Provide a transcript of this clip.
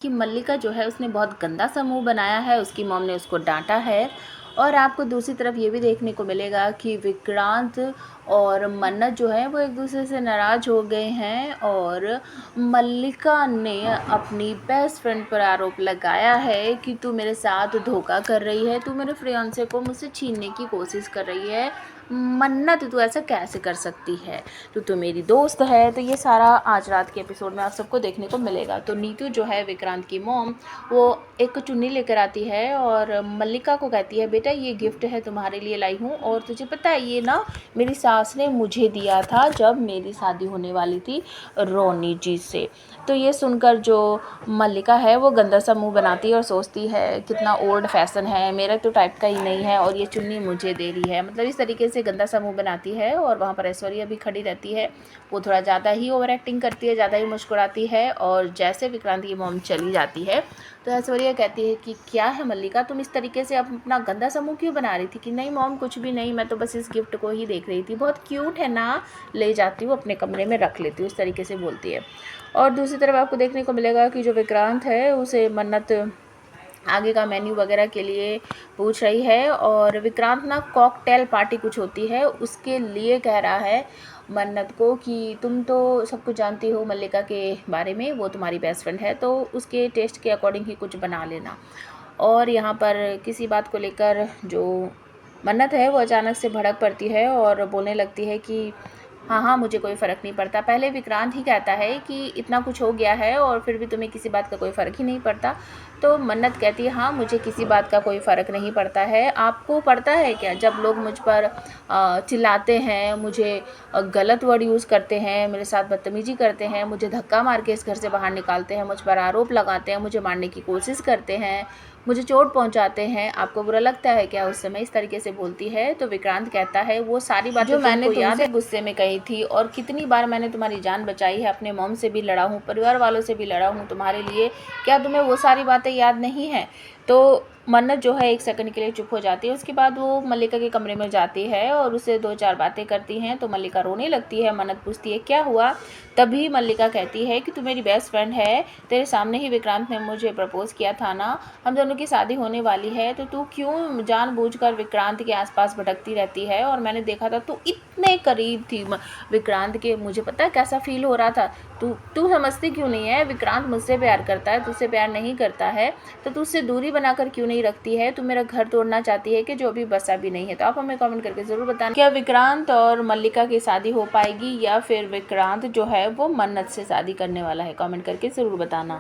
कि मल्लिका जो है उसने बहुत गंदा सा मुँह बनाया है, उसकी मॉम ने उसको डांटा है। और आपको दूसरी तरफ ये भी देखने को मिलेगा कि विक्रांत और मन्नत जो है वो एक दूसरे से नाराज़ हो गए हैं और मल्लिका ने अपनी बेस्ट फ्रेंड पर आरोप लगाया है कि तू मेरे साथ धोखा कर रही है, तू मेरे फियांसे को मुझसे छीनने की कोशिश कर रही है। मन्नत, तू ऐसा कैसे कर सकती है, तू मेरी दोस्त है। तो ये सारा आज रात के एपिसोड में आप सबको देखने को मिलेगा। तो नीतू जो है विक्रांत की मॉम, वो एक चुन्नी लेकर आती है और मल्लिका को कहती है, बेटा ये गिफ्ट है तुम्हारे लिए लाई हूँ, और तुझे पता है ये ना मेरी सास ने मुझे दिया था जब मेरी शादी होने वाली थी रोनी जी से। तो ये सुनकर जो मल्लिका है वो गंदा सा मुंह बनाती है और सोचती है कितना ओल्ड फैशन है, मेरा तो टाइप का ही नहीं है और ये चुन्नी मुझे दे रही है। मतलब इस तरीके से गंदा सा मुंह बनाती है। और वहाँ पर ऐश्वर्या भी खड़ी रहती है, वो थोड़ा ज़्यादा ही ओवर एक्टिंग करती है, ज़्यादा ही मुस्कुराती है। और जैसे विक्रांत की मॉम चली जाती है तो ऐश्वर्या कहती है कि क्या है मल्लिका, तुम इस तरीके से अपना गंदा सा मुंह क्यों बना रही थी। कि नहीं मॉम कुछ भी नहीं, मैं तो बस इस गिफ्ट को ही देख रही थी, बहुत क्यूट है ना, ले जाती हूँ अपने कमरे में रख लेती हूँ, इस तरीके से बोलती है। और दूसरी तरफ आपको देखने को मिलेगा कि जो विक्रांत है उसे मन्नत आगे का मेन्यू वगैरह के लिए पूछ रही है। और विक्रांत ना कॉकटेल पार्टी कुछ होती है उसके लिए कह रहा है मन्नत को कि तुम तो सब कुछ जानती हो मल्लिका के बारे में, वो तुम्हारी बेस्ट फ्रेंड है, तो उसके टेस्ट के अकॉर्डिंग ही कुछ बना लेना। और यहाँ पर किसी बात को लेकर जो मन्नत है वो अचानक से भड़क पड़ती है और बोलने लगती है कि हाँ हाँ मुझे कोई फ़र्क नहीं पड़ता। पहले विक्रांत ही कहता है कि इतना कुछ हो गया है और फिर भी तुम्हें किसी बात का कोई फ़र्क ही नहीं पड़ता। तो मन्नत कहती है हाँ मुझे किसी बात का कोई फ़र्क नहीं पड़ता है, आपको पड़ता है क्या? जब लोग मुझ पर चिल्लाते हैं, मुझे गलत वर्ड यूज़ करते हैं, मेरे साथ बदतमीज़ी करते हैं, मुझे धक्का मार के इस घर से बाहर निकालते हैं, मुझ पर आरोप लगाते हैं, मुझे मारने की कोशिश करते हैं, मुझे चोट पहुंचाते हैं, आपको बुरा लगता है क्या? उस समय इस तरीके से बोलती है। तो विक्रांत कहता है वो सारी बातें जो मैंने तुमसे गुस्से में कही थी और कितनी बार मैंने तुम्हारी जान बचाई है, अपने मॉम से भी लड़ा हूँ, परिवार वालों से भी लड़ा हूँ तुम्हारे लिए, क्या तुम्हें वो सारी बातें याद नहीं है? तो मन्नत जो है एक सेकंड के लिए चुप हो जाती है। उसके बाद वो मल्लिका के कमरे में जाती है और उसे 2-4 बातें करती हैं। तो मल्लिका रोने लगती है। मन्नत पूछती है क्या हुआ? तभी मल्लिका कहती है कि तू मेरी बेस्ट फ्रेंड है, तेरे सामने ही विक्रांत ने मुझे प्रपोज़ किया था ना, हम दोनों की शादी होने वाली है, तो तू क्यों जानबूझकर विक्रांत के आसपास भटकती रहती है? और मैंने देखा था तू इतने करीब थी विक्रांत के, मुझे पता है कैसा फील हो रहा था। तू तू समझती क्यों नहीं है? विक्रांत मुझसे प्यार करता है, तुझसे प्यार नहीं करता है, तो तू उससे दूरी बनाकर क्यों नहीं रखती है? तू मेरा घर तोड़ना चाहती है कि जो अभी बसा भी नहीं है? तो आप हमें कमेंट करके ज़रूर बताना क्या विक्रांत और मल्लिका की शादी हो पाएगी या फिर विक्रांत जो है वो मन्नत से शादी करने वाला है? कमेंट करके ज़रूर बताना।